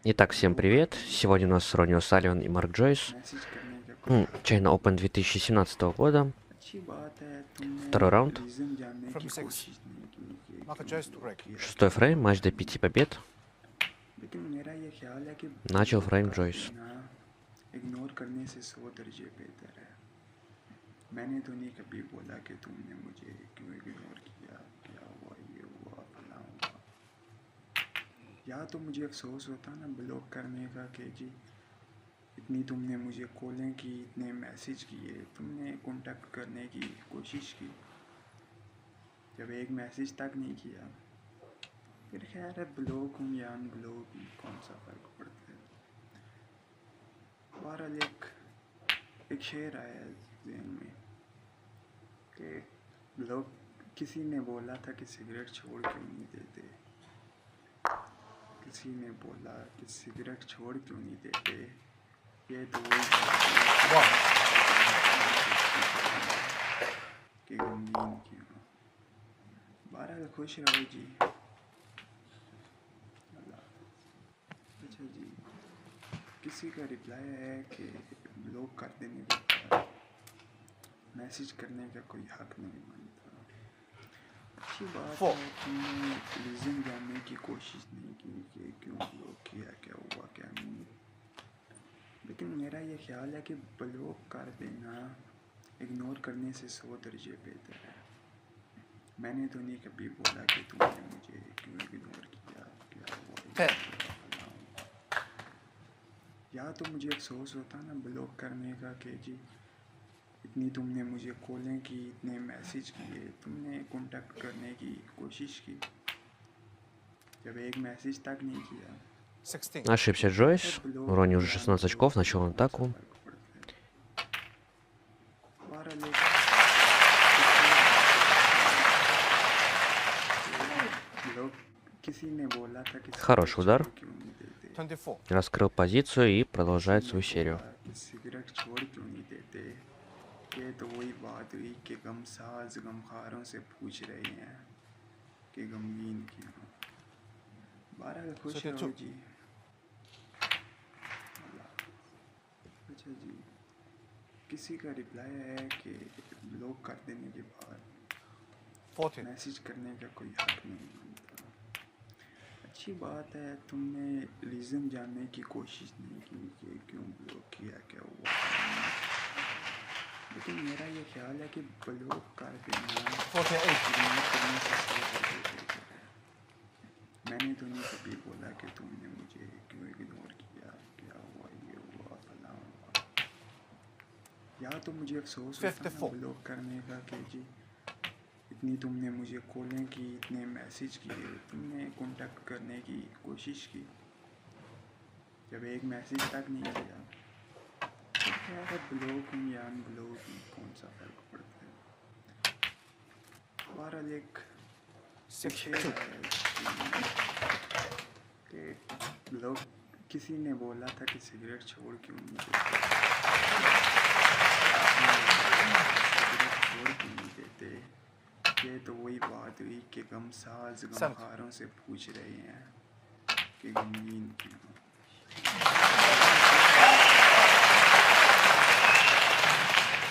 Итак, всем привет. Сегодня у нас Ронни О'Салливан и Марк Джойс. China Open 2017 года. Второй раунд. Шестой фрейм, матч до 5 побед. Начал фрейм Джойс. मैंने तो नहीं कभी बोला कि तुमने मुझे क्यों इग्नोर किया, क्या हुआ, ये हुआ, फला हुआ। या तो मुझे अफसोस होता ना ब्लॉक करने का कि जी इतनी तुमने मुझे कॉलें की, इतने मैसेज किए, तुमने कांटेक्ट करने की कोशिश की, जब एक मैसेज तक नहीं किया, फिर खैर है ब्लॉक हूँ या अनब्लॉक हूँ, कौन सा फ़र्क पड़ता है। बहरहाल एक शेर आया ज़हन में कि लोग किसी ने बोला था कि सिगरेट छोड़ क्यों नहीं देते, किसी ने बोला कि सिगरेट छोड़ क्यों नहीं देते, ये तो वही कि गमगीन क्यों। बहरहाल खुश रहो जी। अच्छा जी, किसी का रिप्लाई है कि ब्लॉक कर देने के बाद मैसेज करने का कोई हक नहीं बनता। अच्छी बात है, तुमने रीज़न जानने की कोशिश नहीं की कि क्यों ब्लॉक किया, क्या हुआ क्या नहीं, लेकिन मेरा ये ख्याल है कि ब्लॉक कर देना इग्नोर करने से 100 दर्जे बेहतर है। मैंने तो नहीं कभी बोला कि तुमने मुझे क्यों इग्नोर किया, क्या हुआ, या तो मुझे अफसोस होता ना ब्लॉक करने का कि जी इतनी तुमने मुझे कॉलें की, इतने मैसेज किए, तुमने कांटेक्ट करने की कोशिश की, जब एक मैसेज तक नहीं किया। Ошибся Джойс. У Ронни уже 16 очков, начал он атаку. Хороший удар. Раскрыл позицию и продолжает свою серию. ये तो वही बात हुई कि गमसाज गमखारों से पूछ रहे हैं कि गमगीन क्यों। बहरहाल खुश रहो जी। अच्छा जी, किसी का रिप्लाई है कि ब्लॉक कर देने के बाद मैसेज करने का कोई हक नहीं बनता। अच्छी बात है, तुमने रीज़न जानने की कोशिश नहीं की कि क्यों ब्लॉक किया, क्या हुआ, लेकिन मेरा ये ख्याल है कि ब्लॉक कर देना मैंने तो नहीं कभी बोला कि तुमने मुझे क्यों इग्नोर किया, क्या हुआ, ये हुआ, फला हुआ। या तो मुझे अफसोस होता ना ब्लॉक करने का कि जी इतनी तुमने मुझे कॉलें की, इतने मैसेज किए, तुमने कांटेक्ट करने की कोशिश की, जब एक मैसेज तक नहीं किया, तो क्या है ब्लॉक हूँ या अनब्लॉक हूँ, कौन सा फ़र्क पड़ता है। बहरहाल एक शेर है कि ब्लॉक किसी ने बोला था कि सिगरेट छोड़ क्यों नहीं देते, सिगरेट छोड़ क्यों नहीं देते, ये तो वही बात हुई कि गमसाज गमखारों से पूछ रहे हैं कि गमगीन क्यों।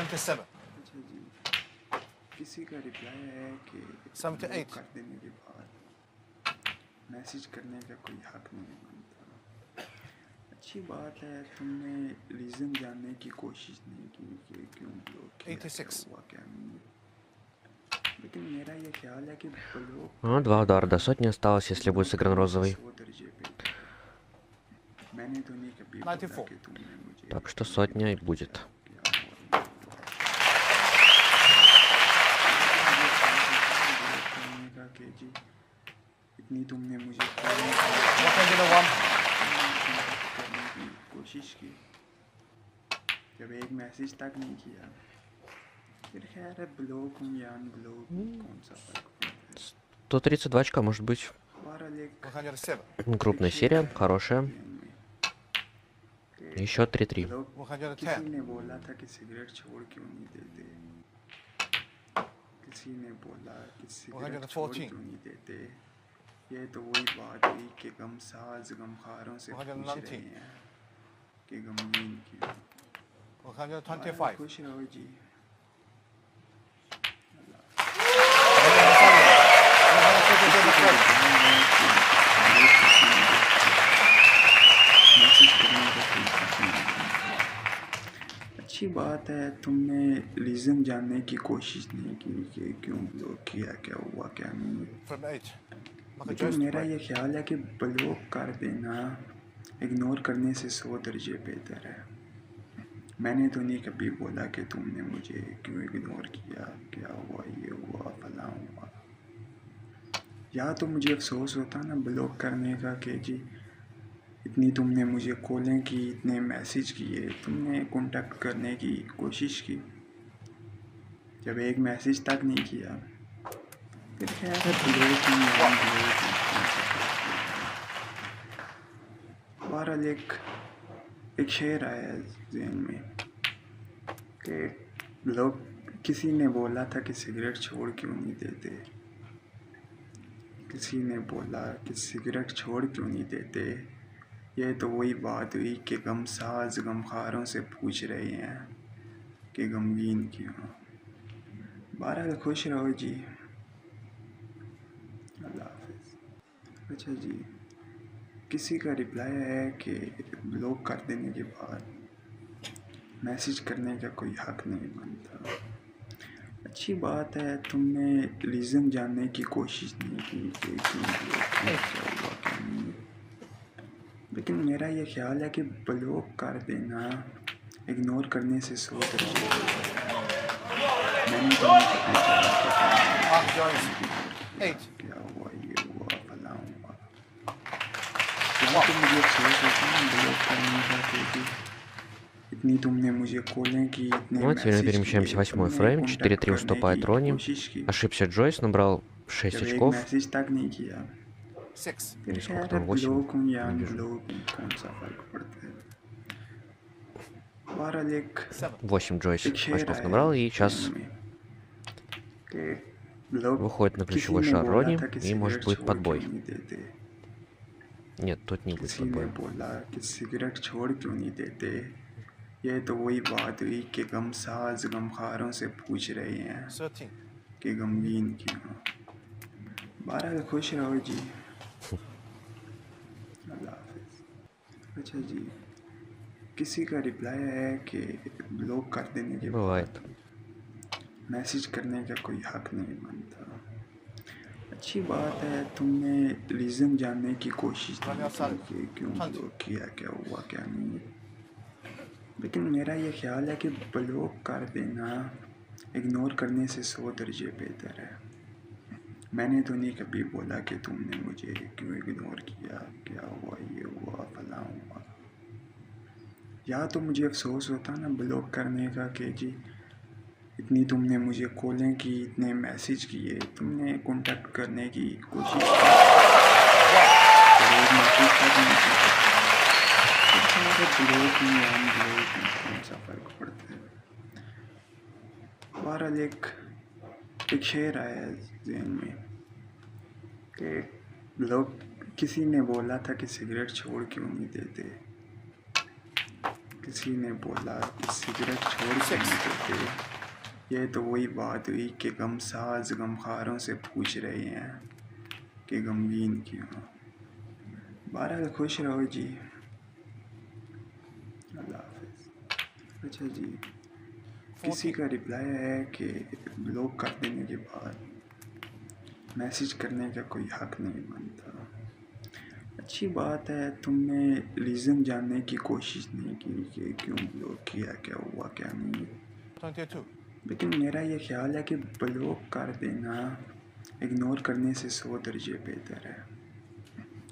अच्छा जी, किसी का रिप्लाई है कि ब्लॉक कर देने के बाद मैसेज करने का कोई हक नहीं बनता। अच्छी बात है, तुमने रीज़न जानने की कोशिश नहीं की कि क्यों ब्लॉक किया, क्या हुआ क्या नहीं, लेकिन मेरा ये ख्याल है कि ब्लॉक 2 удара до сотни осталось, если будет сыгран розовый. मैंने तो नहीं कभी बोला कि तुमने मुझे Так что сотня и будет. इतनी तुमने मुझे कोशिश की, जब एक मैसेज तक नहीं किया, फिर खैर है ब्लॉक हूँ या अनब्लॉक हूँ, कौन सा फ़र्क पड़ता है। 132 очка, может быть. Крупная серия, хорошая. Еще 3-3. किसी ने बोला था कि सिगरेट छोड़ क्यों नहीं देते, किसी ने बोला कि सिगरेट छोड़ क्यों नहीं देते, ये तो वही बात हुई कि गमसाज गमखारों से पूछ रहे हैं कि गमगीन क्यों। बहरहाल 125. खुश रहो जी। मैसेज करने का कोई हक नहीं। अच्छी बात है, तुमने रीज़न जानने की कोशिश नहीं की कि क्यों ब्लॉक किया, क्या हुआ क्या नहीं। From 8. लेकिन मेरा ये ख्याल है कि ब्लॉक कर देना इग्नोर करने से 100 दर्जे बेहतर है। मैंने तो नहीं कभी बोला कि तुमने मुझे क्यों इग्नोर किया, क्या हुआ, ये हुआ, फलां हुआ। या तो मुझे अफसोस होता ना ब्लॉक करने का कि जी इतनी तुमने मुझे कॉलें की, इतने मैसेज किए, तुमने कांटेक्ट करने की कोशिश की, जब एक मैसेज तक नहीं किया फिर खैर है ब्लॉक ही है। बहरहाल एक शेर आया जहन में कि लोग, किसी ने बोला था कि सिगरेट छोड़ क्यों नहीं देते, किसी ने बोला कि सिगरेट छोड़ क्यों नहीं देते। ये तो वही बात हुई कि गमसाज गमखारों से पूछ रहे हैं कि गमगीन क्यों। बहरहाल खुश रहो जी। अल्लाह हाफिज़। अच्छा जी, किसी का रिप्लाई है कि ब्लॉक कर देने के बाद मैसेज करने का कोई हक नहीं बनता। अच्छी बात है, तुमने रीज़न जानने की कोशिश नहीं की कि क्यों ब्लॉक किया, क्या हुआ क्या नहीं। लेकिन मेरा ये ख्याल है कि ब्लॉक कर देना इग्नोर करने से 100 दर्जे बेहतर है। मैंने तो नहीं कभी बोला कि क्या हुआ, ये हुआ, फलां हुआ। या तो मुझे अफसोस होता ना ब्लॉक करने का कि इतनी तुमने मुझе कॉलें की, इतने Вот, теперь мы मैसेज перемещаемся किए, в 8-й तुमने фрейм. कांटेक्ट 4-3 करने уступает की Рони. कोशिश की, Ошибся Джойс, набрал 6 जब एक очков. मैसेज तक नहीं किया 6. फिर Или сколько खैर है там, 8? ब्लॉक हूँ या Не вижу. अनब्लॉक हूँ, कौन सा फ़र्क पड़ता है। बहरहाल 8 Джойс एक शेर очков आया набрал, и जहन сейчас में कि लोग, выходит на किसी ключевой ने шар बोला Рони, था कि и может सिगरेट будет छोड़ क्यों подбой. नहीं देते, Нет, тут не будет किसी ने подбоя. बोला कि सिगरेट छोड़ क्यों नहीं देते। ये तो वही बात हुई कि गमसाज गमखारों से पूछ रहे हैं 13. कि गमगीन क्यों। बहरहाल खुश रहो जी। अल्लाह हाफिज़। अच्छा जी, किसी का रिप्लाई है कि ब्लॉक कर देने के Бывает. बाद मैसेज करने का कोई हक नहीं बनता। अच्छी बात है, तुमने रीज़न जानने की कोशिश नहीं की कि क्यों ब्लॉक किया, क्या हुआ क्या नहीं। लेकिन मेरा ये ख्याल है कि ब्लॉक कर देना इग्नोर करने से 100 दर्जे बेहतर है। मैंने तो नहीं कभी बोला कि तुमने मुझे क्यों इग्नोर किया, क्या हुआ, ये हुआ, फलां हुआ। या तो मुझे अफसोस होता ना ब्लॉक करने का कि जी इतनी तुमने मुझे कॉलें की, इतने मैसेज किए, तुमने कांटेक्ट करने की कोशिश की, और एक मैसेज तक नहीं किया। ब्लॉक ही या अनब्लॉक में कौन सा फ़र्क पड़ता है। बहरहाल एक शेर आया जहन में कि लोग, किसी ने बोला था कि सिगरेट छोड़ क्यों नहीं देते, किसी ने बोला कि सिगरेट छोड़ क्यों नहीं देते। ये तो वही बात हुई कि गमसाज गमखारों से पूछ रहे हैं कि गमगीन क्यों। बहरहाल खुश रहो जी। अल्लाह हाफिज़। अच्छा जी, किसी का रिप्लाई है कि ब्लॉक कर देने के बाद मैसेज करने का कोई हक नहीं बनता। अच्छी बात है, तुमने रीज़न जानने की कोशिश नहीं की कि क्यों ब्लॉक किया, क्या हुआ क्या नहीं। 22. लेकिन मेरा ये ख्याल है कि ब्लॉक कर देना इग्नोर करने से 100 दर्जे बेहतर है।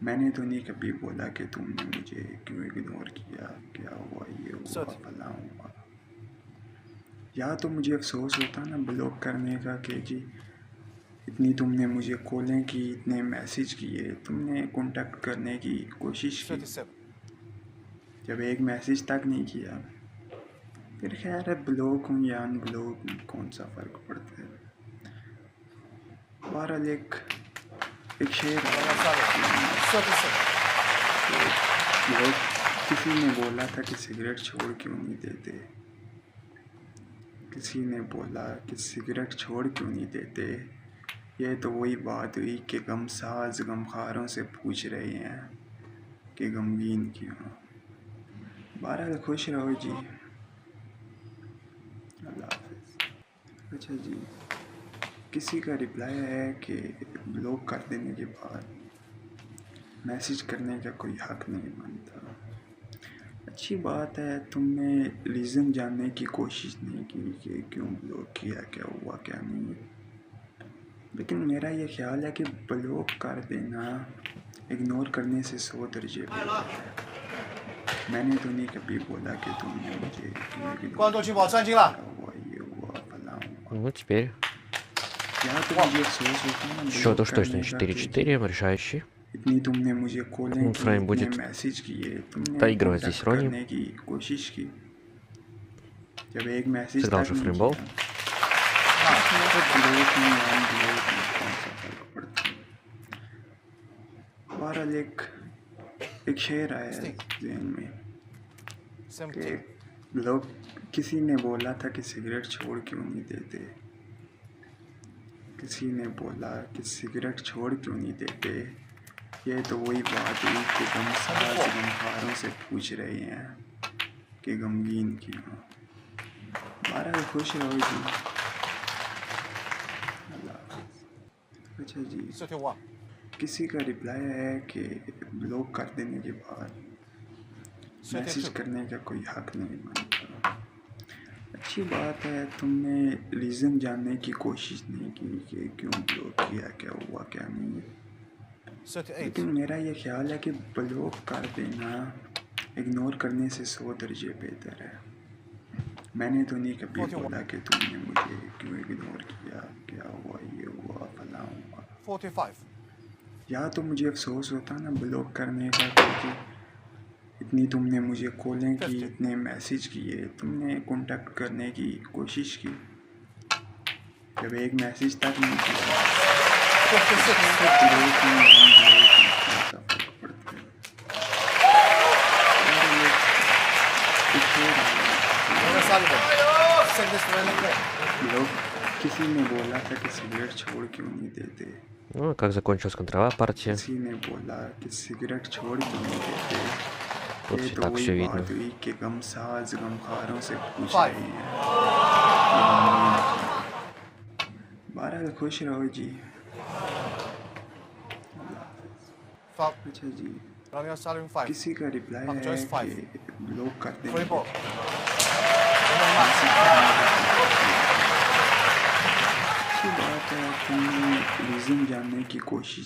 मैंने तो नहीं कभी बोला कि तुमने मुझे क्यों इग्नोर किया, क्या हुआ, ये हुआ, फलां हुआ। या तो मुझे अफसोस होता ना ब्लॉक करने का कि जी इतनी तुमने मुझे कॉलें की, इतने मैसेज किए, तुमने कांटेक्ट करने की कोशिश की, 37. जब एक मैसेज तक नहीं किया फिर खैर है ब्लॉक हूँ या अनब्लॉक हूँ, कौन सा फ़र्क पड़ता है। बहरहाल एक शेर है, Rania Salim. 36. लोग किसी ने बोला था कि सिगरेट छोड़ क्यों नहीं देते, किसी ने बोला कि सिगरेट छोड़ क्यों नहीं देते, ये तो वही बात हुई कि गमसाज गमखारों से पूछ रहे हैं कि गमगीन क्यों। बहरहाल खुश रहो जी, अल्लाह हाफिज़। अच्छा जी, किसी का रिप्लाई है कि ब्लॉक कर देने के बाद मैसेज करने का कोई हक नहीं बनता। अच्छी बात है, तुमने रीज़न जानने की कोशिश नहीं की कि क्यों ब्लॉक किया, क्या हुआ क्या नहीं, लेकिन मेरा ये ख्याल है कि ब्लॉक कर देना इग्नोर करने से 100 दर्जे बेहतर है। मैंने तो नहीं कभी बोला कि तुमने मुझे क्यों 关注聚宝3星了。 हुआ, ये हुआ, फलां हुआ। Ну, теперь या तो मुझे अफसोस होता है ना счет ब्लॉक уж точно करने का कि 4-4, решающий. इतनी तुमने मुझे कॉलें Punkt की, Фрейм इतने будет मैसेज किए, तुमने доигрывать कांटेक्ट здесь Рони. करने की कोशिश की, जब एक मैसेज Сыграл तक же नहीं фреймбол. किया, तो ब्लॉक में अनब्लॉक में कौन सा फर्क पड़ता है। बहरहाल एक शेर आया है ज़हन में कि 17. लोग किसी ने बोला था कि सिगरेट छोड़ क्यों नहीं देते, किसी ने बोला कि सिगरेट छोड़ क्यों नहीं देते, ये तो वही बात हुई कि गमसाज गमखारों से पूछ रहे हैं कि गमगीन क्यों। बहरहाल खुश रहो जी, अल्लाह हाफिज़। अच्छा जी, 31. किसी का रिप्लाई है कि ब्लॉक कर देने के बाद मैसेज 32. करने का कोई हक नहीं बनता। अच्छी बात है, तुमने रीज़न जानने की कोशिश नहीं की कि क्यों ब्लॉक किया, क्या हुआ क्या नहीं, 38. लेकिन मेरा ये ख्याल है कि ब्लॉक कर देना इग्नोर करने से 100 दर्जे बेहतर है। मैंने तो नहीं कभी 41. बोला कि तुमने मुझे क्यों इग्नोर किया, क्या हुआ, ये हुआ, फलां हुआ। 45. या तो मुझे अफसोस होता ना ब्लॉक करने का, क्योंकि इतनी तुमने मुझे कॉलें की, 50. इतने मैसेज किए, तुमने कांटेक्ट करने की कोशिश की, जब एक मैसेज तक नहीं किया, 56. तो ब्लॉक में अनब्लॉक में कौन सा फर्क पड़ता है। और एक शेर है, Rania Salim. Send this to Rania. लोग किसी ने बोला था कि सिगरेट छोड़ क्यों नहीं देते, Ну, как закончилась контровая партия. किसी ने बोला कि सिगरेट छोड़ क्यों नहीं देते, Тут ये все तो так वही все बात видно. हुई कि गमसाज गमखारों से पूछ Five. रहे हैं। बहरहाल खुश रहो जी, अल्लाह हाफिज़। 5. अच्छा जी, Rania Salim 5. किसी का रिप्लाई Mark है Joyce, five. कि ब्लॉक कर देने Free के ball. अच्छी बात है, तुमने रीज़न जानने की कोशिश